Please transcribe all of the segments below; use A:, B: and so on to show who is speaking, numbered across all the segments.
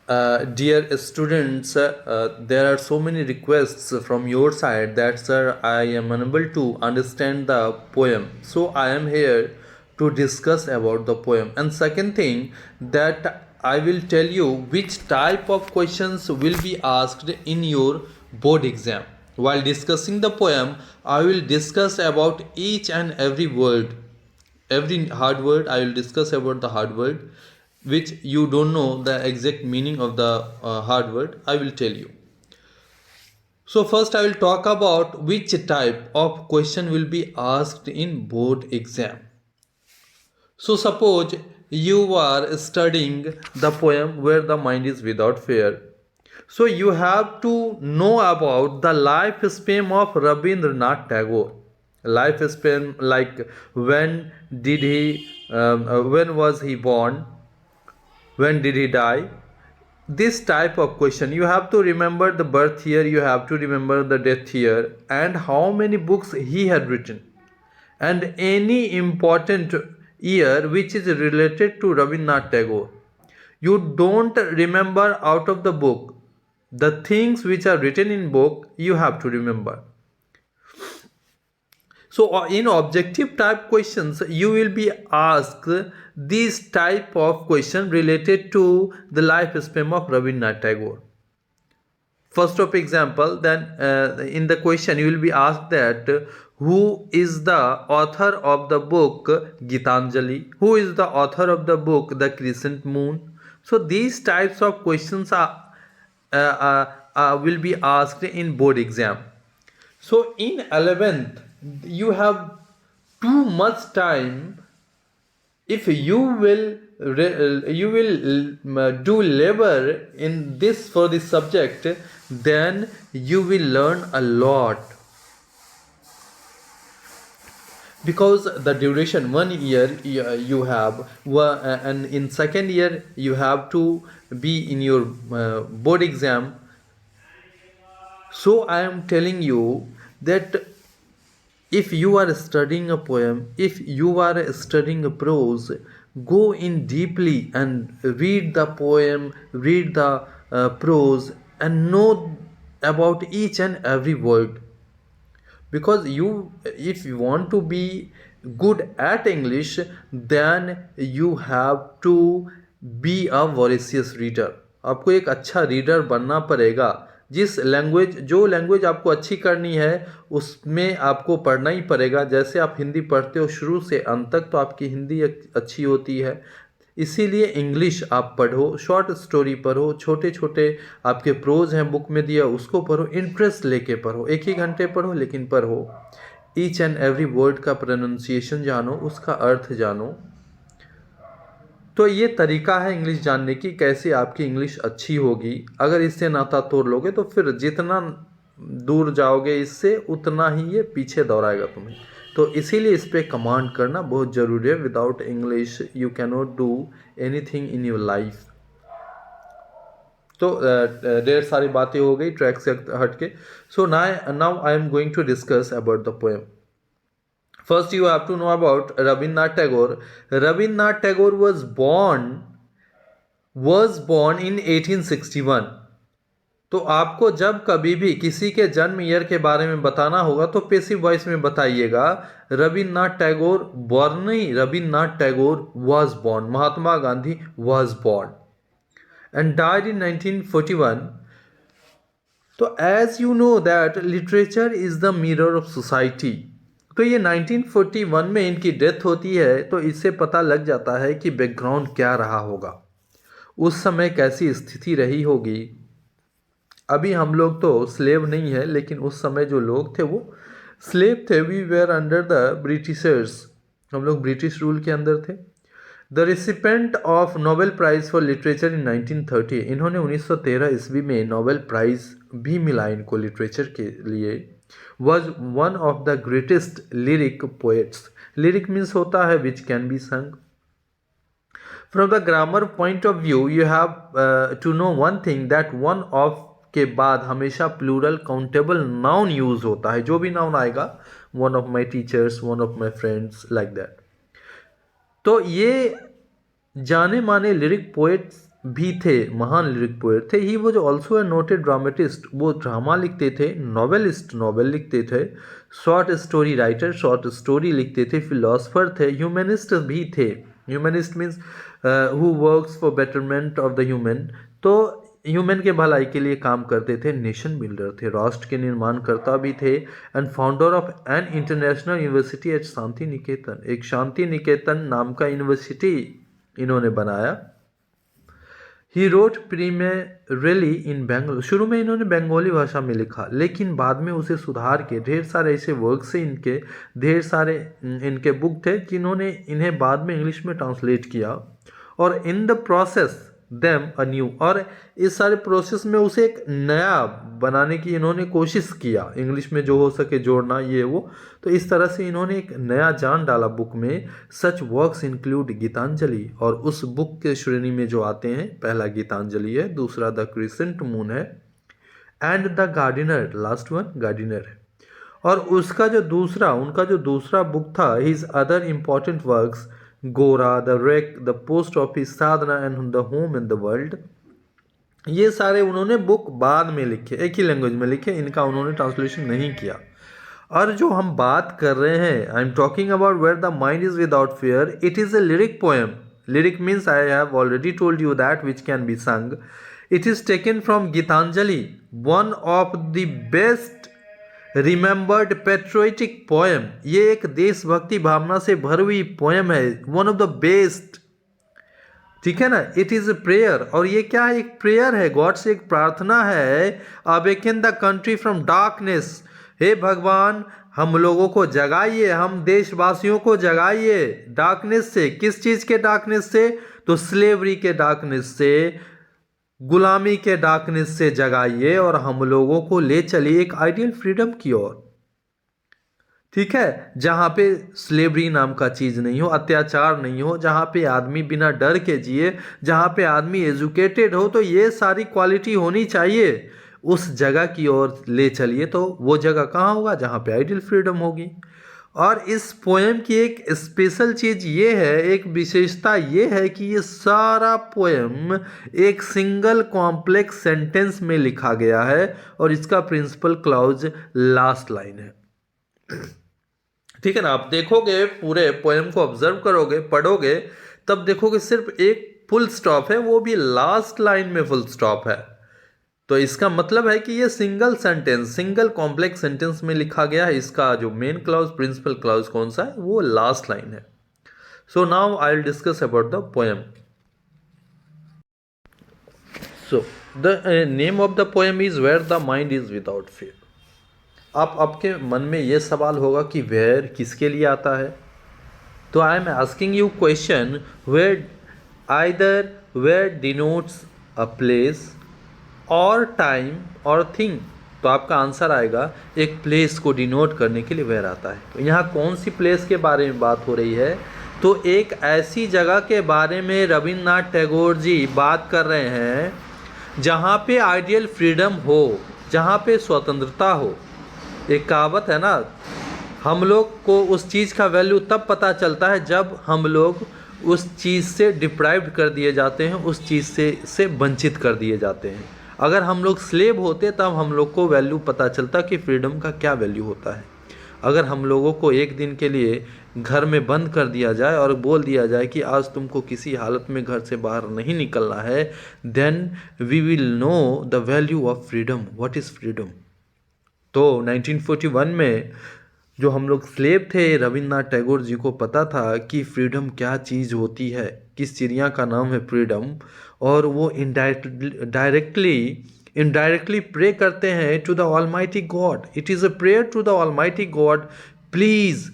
A: Dear students, there are so many requests from your side that, sir, I am unable to understand the poem. So I am here to discuss about the poem. And second thing, that I will tell you which type of questions will be asked in your board exam. While discussing the poem, I will discuss about each and every word, every hard word. I will discuss about the hard word which you don't know the exact meaning of the hard word. I will tell you. So first I will talk about which type of question will be asked in board exam. So suppose you are studying the poem Where the Mind is Without Fear. So you have to know about the lifespan of Rabindranath Tagore. Lifespan, like when did he, when was he born, when did he die. This type of question you have to remember the birth year, you have to remember the death year, and how many books he had written, and any important year which is related to Rabindranath Tagore. You don't remember out of the book. The things which are written in book you have to remember. So in objective type questions, you will be asked these type of question related to the lifespan of Rabindranath Tagore. First of example, then in the question you will be asked that who is the author of the book Gitanjali? Who is the author of the book The Crescent Moon? So these types of questions are will be asked in board exam. So in 11th, you have too much time. If you will do labor in this for this subject, then you will learn a lot, because the duration 1 year you have, and in second year you have to be in your board exam. So I am telling you that if you are studying a poem, if you are studying a prose, go in deeply and read the poem, read the prose, and know about each and every word. Because you, if you want to be good at English, then you have to be a voracious reader. आपको एक अच्छा reader बनना पड़ेगा. जिस language, जो language आपको अच्छी करनी है उसमें आपको पढ़ना ही पड़ेगा. जैसे आप हिंदी पढ़ते हो शुरू से अंत तक तो आपकी हिंदी अच्छी होती है. इसीलिए इंग्लिश आप पढ़ो, शॉर्ट स्टोरी पढ़ो, छोटे छोटे आपके प्रोज हैं बुक में दिया उसको पढ़ो, इंटरेस्ट लेके पढ़ो. एक ही घंटे पढ़ो लेकिन पढ़ो. ईच एंड एवरी वर्ड का प्रोनाउंसिएशन जानो, उसका अर्थ जानो. तो ये तरीका है इंग्लिश जानने की, कैसे आपकी इंग्लिश अच्छी होगी. अगर इससे नाता तोड़ लोगे तो फिर जितना दूर जाओगे इससे उतना ही ये पीछे दौड़ाएगा तुम्हें. तो इसीलिए इस पर कमांड करना बहुत ज़रूरी है. Without English you can not do anything in your life. तो ढेर सारी बातें हो गई ट्रैक से हटके. So now I am going to discuss about the poem. First, you have to know about Rabindranath Tagore. Rabindranath Tagore was born in 1861. तो आपको जब कभी भी किसी के जन्म ईयर के बारे में बताना होगा तो पैसिव वॉइस में बताइएगा रविन्द्रनाथ टैगोर बॉर्न नहीं, Rabindranath Tagore was born. Mahatma Gandhi was born and died in 1941. तो as you know that literature is the mirror of society. तो ये 1941 में इनकी डेथ होती है. तो इससे पता लग जाता है कि बैकग्राउंड क्या रहा होगा, उस समय कैसी स्थिति रही होगी. अभी हम लोग तो स्लेव नहीं है, लेकिन उस समय जो लोग थे वो स्लेव थे. We were under the Britishers, हम लोग ब्रिटिश रूल के अंदर थे. The recipient of Nobel prize for literature in 1930. इन्होंने 1913 ईस्वी में नोबेल प्राइज भी मिला इनको लिटरेचर के लिए. was one of the greatest lyric poets. Lyric means होता है which can be sung. From the grammar point of view, you have to know one thing, that one of के बाद हमेशा plural countable noun use होता है. जो भी noun आएगा, one of my teachers, one of my friends, like that. तो ये जाने माने लिरिक पोएट्स भी थे, महान लिरिक पोएट थे। He was also a noted dramatist, वो ड्रामा लिखते थे। नॉवेलिस्ट, नॉवेल लिखते थे। Short story writer, short story लिखते थे। फिलोसफर थे। ह्यूमनिस्ट भी थे। Humanist means who works for betterment of the human, तो ह्यूमन के भलाई के लिए काम करते थे। नेशन बिल्डर थे, राष्ट्र के निर्माणकर्ता भी थे। And founder of an international university at Shanti Niketan, एक शांति निकेतन नाम का यूनिवर्सिटी इन्होंने बनाया। ही रोट प्रीमेरली इन बेंगल, शुरू में इन्होंने बंगाली भाषा में लिखा, लेकिन बाद में उसे सुधार के ढेर सारे ऐसे वर्क से इनके ढेर सारे इनके बुक थे जिन्होंने इन्हें बाद में इंग्लिश में ट्रांसलेट किया। और in the process them a new, और इस सारे प्रोसेस में उसे एक नया बनाने की इन्होंने कोशिश किया, इंग्लिश में जो हो सके जोड़ना ये वो। तो इस तरह से इन्होंने एक नया जान डाला बुक में। सच वर्क्स इंक्लूड गीतांजलि, और उस बुक के श्रेणी में जो आते हैं, पहला गीतांजलि है, दूसरा द क्रिसेंट मून है, and the Gardiner, last one Gardiner है। और उसका जो दूसरा, उनका जो दूसरा बुक था, his other important works, Gora, the wreck, the post office, Sadhana and the home in the world, ये सारे उन्होंने बुक बाद में लिखे, एक ही लैंग्वेज में लिखे, इनका उन्होंने ट्रांसलेशन नहीं किया। और जो हम बात कर रहे हैं, I am talking about where the mind is without fear, it is a lyric poem. Lyric means I have already told you that which can be sung. It is taken from Gitanjali, one of the best remembered patriotic poem. ये एक देशभक्ति भावना से भरी हुई poem है, one of the best, ठीक है ना। इट इज ए प्रेयर, और ये क्या है, एक प्रेयर है, गॉड से एक प्रार्थना है। Awaken the country from darkness, हे भगवान हम लोगों को जगाइए, हम देशवासियों को जगाइए डार्कनेस से। किस चीज के डार्कनेस से? तो स्लेवरी के डार्कनेस से, गुलामी के डार्कनेस से जगाइए, और हम लोगों को ले चलिए एक आइडियल फ्रीडम की ओर, ठीक है, जहां पे स्लेवरी नाम का चीज नहीं हो, अत्याचार नहीं हो, जहां पे आदमी बिना डर के जिए, जहां पे आदमी एजुकेटेड हो। तो ये सारी क्वालिटी होनी चाहिए, उस जगह की ओर ले चलिए। तो वो जगह कहाँ होगा? जहां पे आइडियल फ्रीडम होगी। और इस पोएम की एक स्पेशल चीज ये है, एक विशेषता ये है कि ये सारा पोएम एक सिंगल कॉम्प्लेक्स सेंटेंस में लिखा गया है, और इसका प्रिंसिपल क्लॉज लास्ट लाइन है, ठीक है ना। आप देखोगे पूरे पोएम को, ऑब्जर्व करोगे, पढ़ोगे, तब देखोगे सिर्फ एक फुल स्टॉप है, वो भी लास्ट लाइन में फुल स्टॉप है। तो इसका मतलब है कि ये single sentence, single complex sentence में लिखा गया है। इसका जो मेन क्लॉज, प्रिंसिपल क्लॉज कौन सा है? वो लास्ट लाइन है। So now I will discuss about the poem. So the name of the poem is where the mind is without fear. आपके मन में ये सवाल होगा कि वेयर किसके लिए आता है? तो I am asking you question, where either where denotes a place और टाइम और थिंग। तो आपका आंसर आएगा एक प्लेस को डिनोट करने के लिए वेयर आता है। तो यहाँ कौन सी प्लेस के बारे में बात हो रही है? तो एक ऐसी जगह के बारे में रविन्द्रनाथ टैगोर जी बात कर रहे हैं जहाँ पे आइडियल फ्रीडम हो, जहाँ पे स्वतंत्रता हो। एक कहावत है ना, हम लोग को उस चीज़ का वैल्यू तब पता चलता है जब हम लोग उस चीज़ से डिप्राइव्ड कर दिए जाते हैं, उस चीज़ से वंचित कर दिए जाते हैं। अगर हम लोग स्लेव होते तब हम लोग को वैल्यू पता चलता कि फ्रीडम का क्या वैल्यू होता है। अगर हम लोगों को एक दिन के लिए घर में बंद कर दिया जाए और बोल दिया जाए कि आज तुमको किसी हालत में घर से बाहर नहीं निकलना है, then we will know the value of freedom, what is freedom. तो 1941 में जो हम लोग स्लेव थे, रविन्द्रनाथ टैगोर जी को पता था कि फ्रीडम क्या चीज़ होती है, किस चिड़िया का नाम है फ्रीडम। और वो इनडायरेक्टली प्रे करते हैं to the almighty God. It is a prayer to the almighty God, please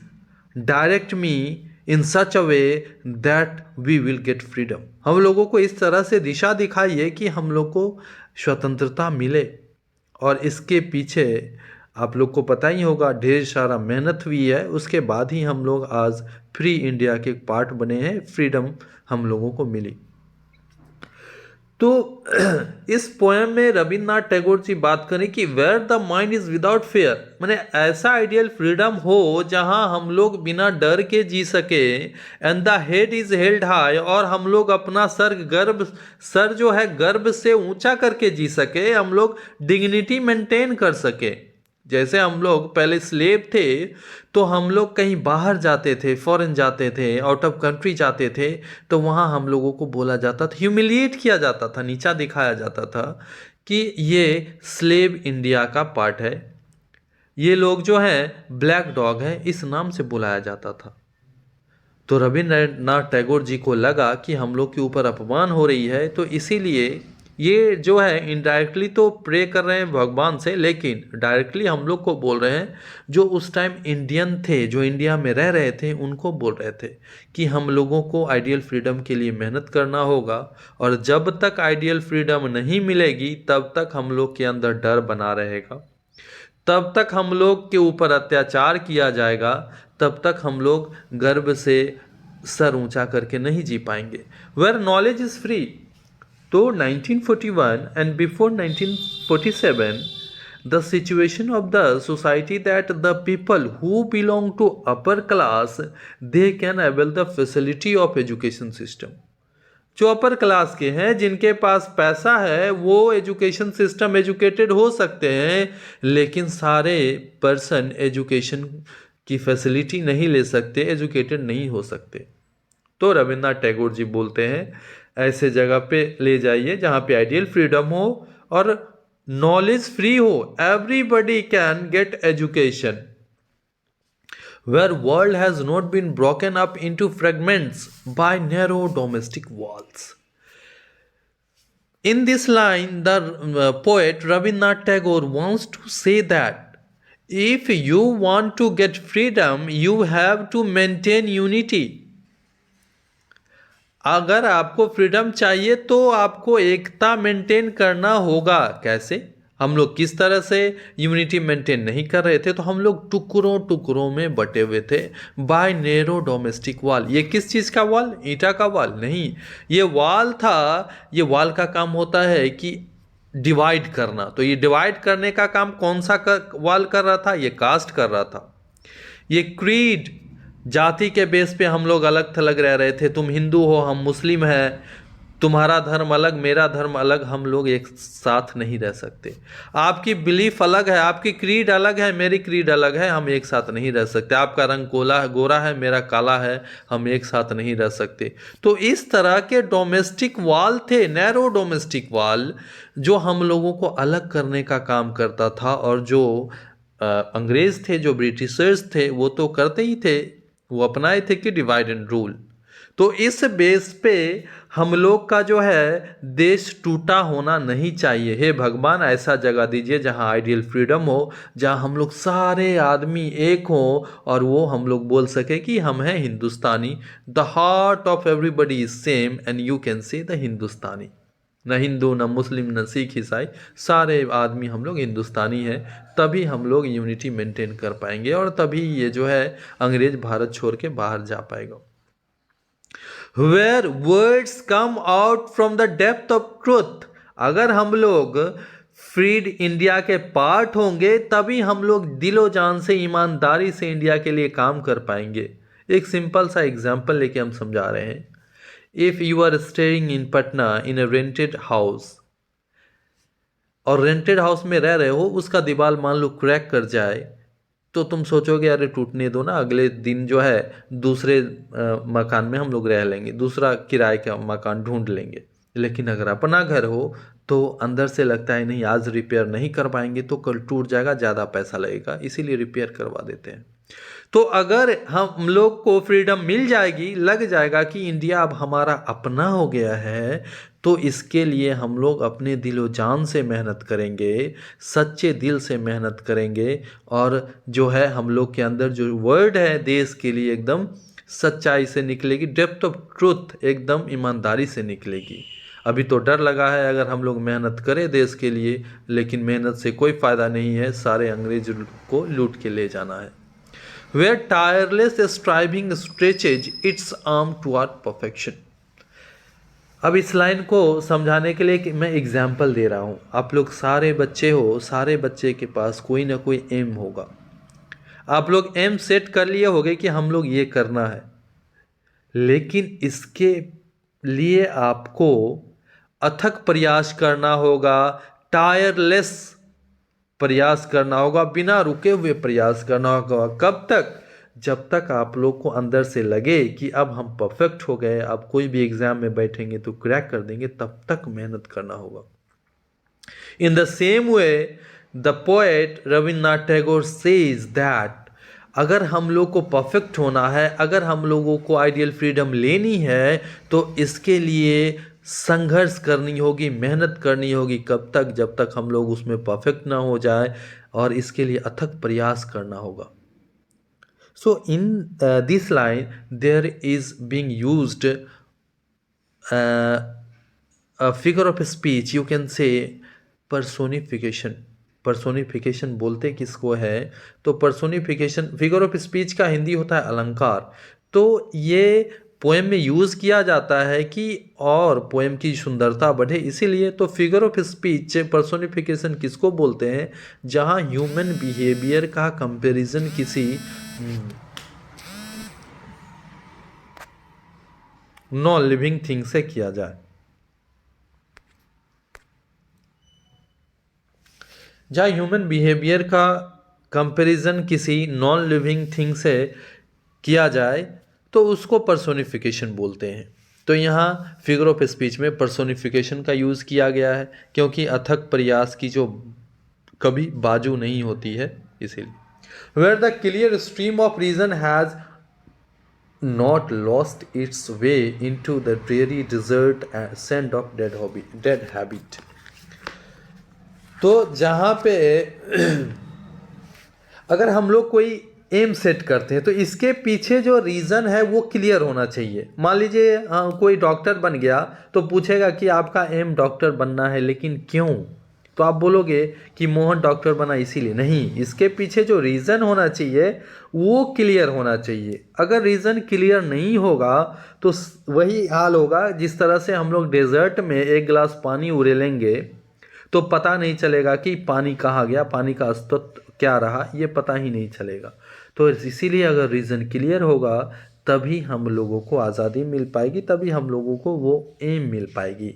A: direct me in such a way that we will get freedom. हम लोगों को इस तरह से दिशा दिखाइए कि हम लोग को स्वतंत्रता मिले। और इसके पीछे आप लोग को पता ही होगा ढेर सारा मेहनत हुई है, उसके बाद ही हम लोग आज फ्री इंडिया के पार्ट बने हैं, फ्रीडम हम लोगों को मिली। तो इस पोएम में रविन्द्रनाथ टैगोर जी बात करें कि where the mind is without fear, माने ऐसा आइडियल फ्रीडम हो जहां हम लोग बिना डर के जी सके, and the head is held high, और हम लोग अपना सर जो है गर्व से ऊंचा करके जी सके, हम लोग डिग्निटी मेंटेन कर सके। जैसे हम लोग पहले स्लेव थे तो हम लोग कहीं बाहर जाते थे, फॉरेन जाते थे, आउट ऑफ कंट्री जाते थे, तो वहाँ हम लोगों को बोला जाता था, ह्यूमिलिएट किया जाता था, नीचा दिखाया जाता था कि ये स्लेव इंडिया का पार्ट है, ये लोग जो हैं ब्लैक डॉग हैं, इस नाम से बुलाया जाता था। तो रविन्द्रनाथ टैगोर जी को लगा कि हम लोग के ऊपर अपमान हो रही है, तो इसीलिए ये जो है इनडायरेक्टली तो प्रे कर रहे हैं भगवान से, लेकिन डायरेक्टली हम लोग को बोल रहे हैं जो उस टाइम इंडियन थे, जो इंडिया में रह रहे थे, उनको बोल रहे थे कि हम लोगों को आइडियल फ्रीडम के लिए मेहनत करना होगा, और जब तक आइडियल फ्रीडम नहीं मिलेगी तब तक हम लोग के अंदर डर बना रहेगा, तब तक हम लोग के ऊपर अत्याचार किया जाएगा, तब तक हम लोग गर्व से सर ऊंचा करके नहीं जी पाएंगे। Where knowledge is free. तो 1941 and before 1947, the situation of the society that the people who belong to upper class, they can avail the facility of education system. जो अपर क्लास के हैं, जिनके पास पैसा है, वो एजुकेशन सिस्टम एजुकेटेड हो सकते हैं, लेकिन सारे पर्सन एजुकेशन की फैसिलिटी नहीं ले सकते, एजुकेटेड नहीं हो सकते। तो रविन्द्रनाथ टैगोर जी बोलते हैं ऐसे जगह पे ले जाइए जहाँ पे आइडियल फ्रीडम हो और नॉलेज फ्री हो, everybody can get education, where world has not been broken up into fragments by narrow domestic walls. In this line, the poet Rabindranath Tagore wants to say that if you want to get freedom, you have to maintain unity. अगर आपको freedom चाहिए तो आपको एकता maintain करना होगा। कैसे? हम लोग किस तरह से यूनिटी मेंटेन नहीं कर रहे थे, तो हम लोग टुकड़ों टुकड़ों में बटे हुए थे बाय नैरो डोमेस्टिक वॉल। ये किस चीज़ का वॉल? ईंटा का वॉल नहीं, ये वॉल था। ये वॉल का काम होता है कि डिवाइड करना। तो ये डिवाइड करने का काम कौन सा वॉल कर रहा था? ये कास्ट कर रहा था। ये क्रीड, जाति के बेस पे हम लोग अलग थलग रह रहे थे। तुम हिंदू हो, हम मुस्लिम हैं, तुम्हारा धर्म अलग, मेरा धर्म अलग, हम लोग एक साथ नहीं रह सकते। आपकी बिलीफ अलग है, आपकी क्रीड अलग है, मेरी क्रीड अलग है, हम एक साथ नहीं रह सकते। आपका रंग गोरा है, मेरा काला है, हम एक साथ नहीं रह सकते। तो इस तरह के डोमेस्टिक वॉल थे, नैरो डोमेस्टिक वॉल, जो हम लोगों को अलग करने का काम करता था। और जो अंग्रेज थे, जो ब्रिटिशर्स थे, वो तो करते ही थे, वो अपनाए थे कि डिवाइड एंड रूल। तो इस बेस पे हम लोग का जो है देश टूटा होना नहीं चाहिए। हे भगवान, ऐसा जगह दीजिए जहां आइडियल फ्रीडम हो, जहां हम लोग सारे आदमी एक हों और वो हम लोग बोल सके कि हम हैं Hindustani. The heart of everybody is same and you can say the Hindustani. न हिंदू, न मुस्लिम, न सिख, ईसाई, सारे आदमी हम लोग हिंदुस्तानी हैं। तभी हम लोग यूनिटी मेंटेन कर पाएंगे और तभी ये जो है अंग्रेज भारत छोड़ के बाहर जा पाएगा। Where words come out from the depth of truth, अगर हम लोग फ्रीड इंडिया के पार्ट होंगे तभी हम लोग दिलो जान से, ईमानदारी से इंडिया के लिए काम कर पाएंगे। एक सिंपल सा एग्जांपल लेके हम समझा रहे हैं। If you are staying in Patna in a rented house, और रेंटेड हाउस में रह रहे हो, उसका दीवार मान लो क्रैक कर जाए, तो तुम सोचोगे अरे टूटने दो ना, अगले दिन जो है दूसरे मकान में हम लोग रह लेंगे, दूसरा किराए का मकान ढूंढ लेंगे। लेकिन अगर अपना घर हो तो अंदर से लगता है नहीं, आज रिपेयर नहीं कर पाएंगे तो कल टूट जाएगा, ज़्यादा पैसा लगेगा, इसीलिए रिपेयर करवा देते हैं। तो अगर हम लोग को फ्रीडम मिल जाएगी, लग जाएगा कि इंडिया अब हमारा अपना हो गया है, तो इसके लिए हम लोग अपने दिलो जान से मेहनत करेंगे, सच्चे दिल से मेहनत करेंगे, और जो है हम लोग के अंदर जो वर्ड है देश के लिए एकदम सच्चाई से निकलेगी, डेप्थ ऑफ ट्रूथ, एकदम ईमानदारी से निकलेगी। अभी तो डर लगा है अगर हम लोग मेहनत करें देश के लिए, लेकिन मेहनत से कोई फ़ायदा नहीं है, सारे अंग्रेज को लूट के ले जाना है। Where tireless striving stretches its arm toward perfection, अब इस लाइन को समझाने के लिए कि मैं एग्जाम्पल दे रहा हूँ। आप लोग सारे बच्चे हो, सारे बच्चे के पास कोई ना कोई एम होगा। आप लोग एम सेट कर लिए होगे कि हम लोग ये करना है, लेकिन इसके लिए आपको अथक प्रयास करना होगा, टायरलेस प्रयास करना होगा, बिना रुके हुए प्रयास करना होगा। कब तक? जब तक आप लोग को अंदर से लगे कि अब हम परफेक्ट हो गए, अब कोई भी एग्जाम में बैठेंगे तो क्रैक कर देंगे, तब तक मेहनत करना होगा। In the same way the poet Rabindranath Tagore says that अगर हम लोग को परफेक्ट होना है, अगर हम लोगों को आइडियल फ्रीडम लेनी है, तो इसके लिए संघर्ष करनी होगी, मेहनत करनी होगी। कब तक? जब तक हम लोग उसमें परफेक्ट ना हो जाए, और इसके लिए अथक प्रयास करना होगा। So in this line there is being used a figure of speech, you can say personification। Personification बोलते किसको है? तो पर्सोनिफिकेशन, फिगर ऑफ स्पीच का हिंदी होता है अलंकार। तो ये पोएम में यूज़ किया जाता है कि और पोएम की सुंदरता बढ़े, इसीलिए। तो फिगर ऑफ स्पीच, पर्सोनिफिकेशन किसको बोलते हैं? जहाँ ह्यूमन बिहेवियर का कंपैरिजन किसी नॉन लिविंग थिंग से किया जाए। जहाँ ह्यूमन बिहेवियर का कंपैरिजन किसी नॉन लिविंग थिंग से किया जाए, तो उसको पर्सोनिफिकेशन बोलते हैं। तो यहाँ फिगर ऑफ स्पीच में पर्सोनिफिकेशन का यूज़ किया गया है, क्योंकि अथक प्रयास की जो कभी बाजू नहीं होती है, इसीलिए। Where the clear stream of reason has not lost its way into the dreary desert and sand of dead habit। तो जहाँ पे अगर हम लोग कोई एम सेट करते हैं, तो इसके पीछे जो रीज़न है वो क्लियर होना चाहिए। मान लीजिए कोई डॉक्टर बन गया, तो पूछेगा कि आपका एम डॉक्टर बनना है, लेकिन क्यों? तो आप बोलोगे कि मोहन डॉक्टर बना इसीलिए। नहीं, इसके पीछे जो रीज़न होना चाहिए वो क्लियर होना चाहिए। अगर रीज़न क्लियर नहीं होगा तो वही हाल होगा जिस तरह से हम लोग डेजर्ट में एक गिलास पानी उड़ेलेंगे तो पता नहीं चलेगा कि पानी कहाँ गया, पानी का अस्तित्व क्या रहा, ये पता ही नहीं चलेगा। तो इसीलिए अगर रीज़न क्लियर होगा तभी हम लोगों को आज़ादी मिल पाएगी, तभी हम लोगों को वो एम मिल पाएगी।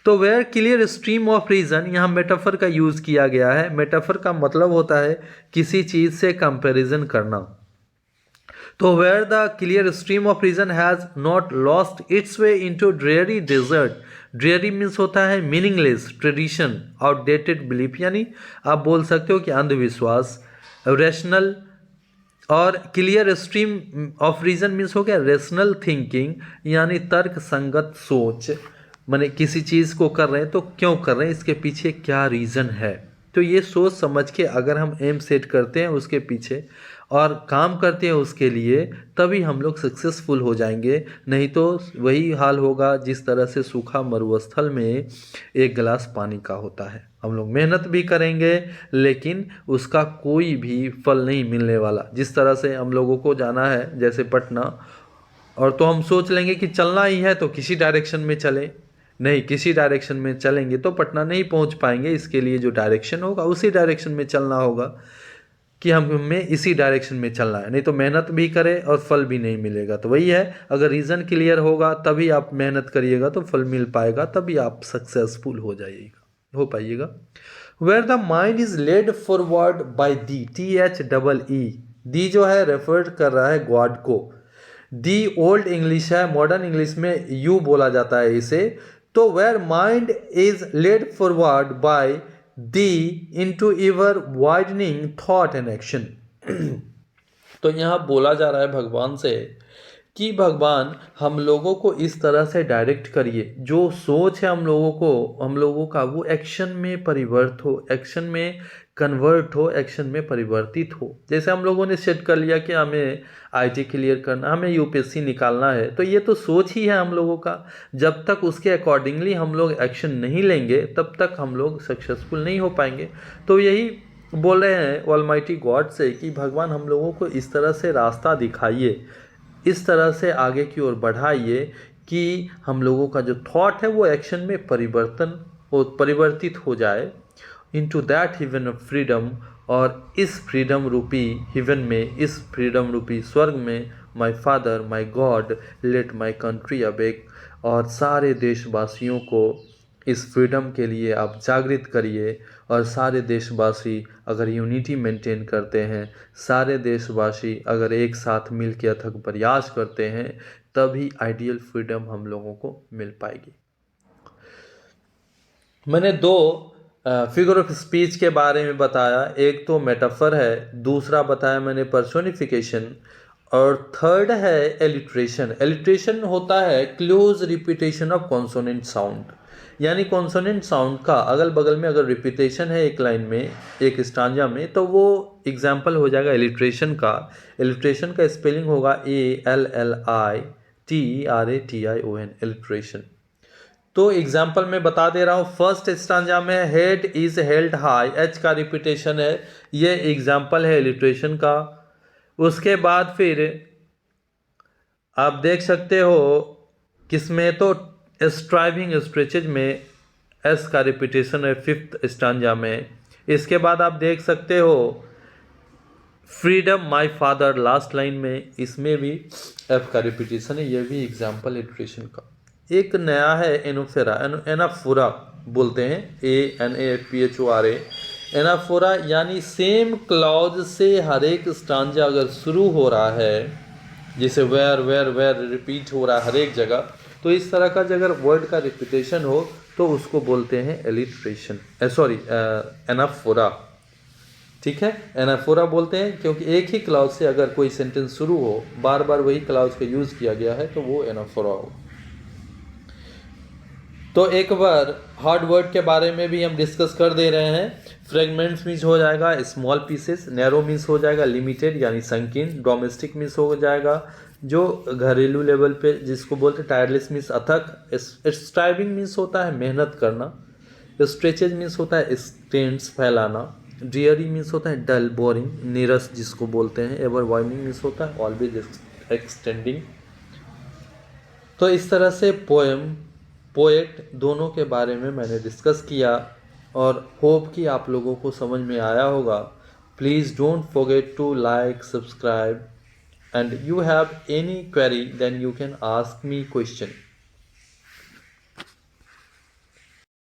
A: तो where clear stream of reason, यहाँ मेटाफर का यूज़ किया गया है। मेटाफर का मतलब होता है किसी चीज़ से कंपैरिजन करना। तो where the clear stream of reason has not lost its way into dreary desert. Dreary means होता है मीनिंगलेस, ट्रेडिशन, आउटडेटेड बिलीफ, यानी आप बोल सकते हो कि अंधविश्वास। रेशनल और clear stream of reason means हो गया रेशनल थिंकिंग, यानी तर्क संगत सोच। माने किसी चीज़ को कर रहे हैं तो क्यों कर रहे हैं, इसके पीछे क्या रीज़न है। तो ये सोच समझ के अगर हम एम सेट करते हैं उसके पीछे और काम करते हैं उसके लिए, तभी हम लोग सक्सेसफुल हो जाएंगे। नहीं तो वही हाल होगा जिस तरह से सूखा मरुस्थल में एक गिलास पानी का होता है। हम लोग मेहनत भी करेंगे लेकिन उसका कोई भी फल नहीं मिलने वाला। जिस तरह से हम लोगों को जाना है जैसे पटना, और तो हम सोच लेंगे कि चलना ही है तो किसी डायरेक्शन में चलें। नहीं, किसी डायरेक्शन में चलेंगे तो पटना नहीं पहुंच पाएंगे। इसके लिए जो डायरेक्शन होगा उसी डायरेक्शन में चलना होगा कि हमें इसी डायरेक्शन में चलना है। नहीं तो मेहनत भी करें और फल भी नहीं मिलेगा। तो वही है, अगर रीज़न क्लियर होगा तभी आप मेहनत करिएगा तो फल मिल पाएगा, तभी आप सक्सेसफुल हो पाइएगा। Where the mind is led forward by thee, THEE, thee जो है रेफर कर रहा है गॉड को। दी ओल्ड इंग्लिश है, मॉडर्न इंग्लिश में यू बोला जाता है इसे। तो where mind is led forward by thee into ever widening thought and action. तो यहाँ बोला जा रहा है भगवान से कि भगवान हम लोगों को इस तरह से डायरेक्ट करिए, जो सोच है हम लोगों का वो एक्शन में परिवर्त हो, एक्शन में कन्वर्ट हो, एक्शन में परिवर्तित हो। जैसे हम लोगों ने सेट कर लिया कि हमें IT क्लियर करना, हमें UPSC निकालना है, तो ये तो सोच ही है हम लोगों का। जब तक उसके अकॉर्डिंगली हम लोग एक्शन नहीं लेंगे तब तक हम लोग सक्सेसफुल नहीं हो पाएंगे। तो यही बोल रहे हैं ऑलमाइटी गॉड से कि भगवान हम लोगों को इस तरह से रास्ता दिखाइए, इस तरह से आगे की ओर बढ़ाइए कि हम लोगों का जो थॉट है वो एक्शन में परिवर्तित हो जाए into that heaven of freedom. और इस फ्रीडम रूपी हेवन में, इस फ्रीडम रूपी स्वर्ग में, my father my God let my country awake. और सारे देशवासियों को इस फ्रीडम के लिए आप जागृत करिए। और सारे देशवासी अगर यूनिटी मेंटेन करते हैं, सारे देशवासी अगर एक साथ मिल के अथक प्रयास करते हैं, तभी आइडियल फ्रीडम हम लोगों को मिल पाएगी। मैंने दो फिगर ऑफ स्पीच के बारे में बताया, एक तो मेटाफर है, दूसरा बताया मैंने पर्सोनिफिकेशन, और थर्ड है एलिट्रेशन। एलिट्रेशन होता है close repetition of consonant sound, यानी कॉन्सोनेंट साउंड का अगल बगल में अगर रिपीटेशन है एक लाइन में, एक स्टांजा में, तो वो एग्जाम्पल हो जाएगा एलिट्रेशन का। एलिट्रेशन का स्पेलिंग होगा ALLITRATION, एलिट्रेशन। तो एग्जाम्पल मैं बता दे रहा हूँ। फर्स्ट स्टांजा में head is held high, H का रिपीटेशन है, ये एग्जाम्पल है एलिट्रेशन का। उसके बाद फिर आप देख सकते हो किसमें, तो स्ट्राइविंग स्ट्रेचेज में एस का रिपीटेशन है फिफ्थ स्टांजा में। इसके बाद आप देख सकते हो freedom my father last line में, इसमें भी एफ का रिपीटेशन है, ये भी एग्जाम्पल एलिट्रेशन का। एक नया है एनोफेरा, एनाफोरा बोलते हैं, ANAPHORA, एनाफोरा, यानी सेम क्लॉज से हर एक स्टांजा अगर शुरू हो रहा है, जैसे वेयर वेयर वेयर रिपीट हो रहा है हर एक जगह, तो इस तरह का अगर वर्ड का रिपीटेशन हो तो उसको बोलते हैं एलिट्रेशन, एनाफोरा। ठीक है, एनाफोरा बोलते हैं क्योंकि एक ही क्लॉज से अगर कोई सेंटेंस शुरू हो, बार बार वही क्लॉज का यूज़ किया गया है, तो वो एनाफोरा हो। तो एक बार हार्ड वर्ड के बारे में भी हम डिस्कस कर दे रहे हैं। फ्रेगमेंट्स मीन्स हो जाएगा स्मॉल पीसेस, नैरो मीन्स हो जाएगा लिमिटेड यानी संकीर्ण, डोमेस्टिक मीन्स हो जाएगा जो घरेलू लेवल पे जिसको बोलते हैं, टायरलेस मीन्स अथक, स्ट्राइविंग मीन्स होता है मेहनत करना, स्ट्रेचेज मीन्स होता है स्ट्रेंड्स फैलाना, ड्रियरी मीन्स होता है डल बोरिंग नीरस जिसको बोलते हैं, एवर वार्निंग मीन्स होता है ऑलवेज एक्सटेंडिंग। तो इस तरह से पोएट दोनों के बारे में मैंने डिस्कस किया और होप कि आप लोगों को समझ में आया होगा। Please don't forget to like, subscribe, and you have any query then you can ask me question.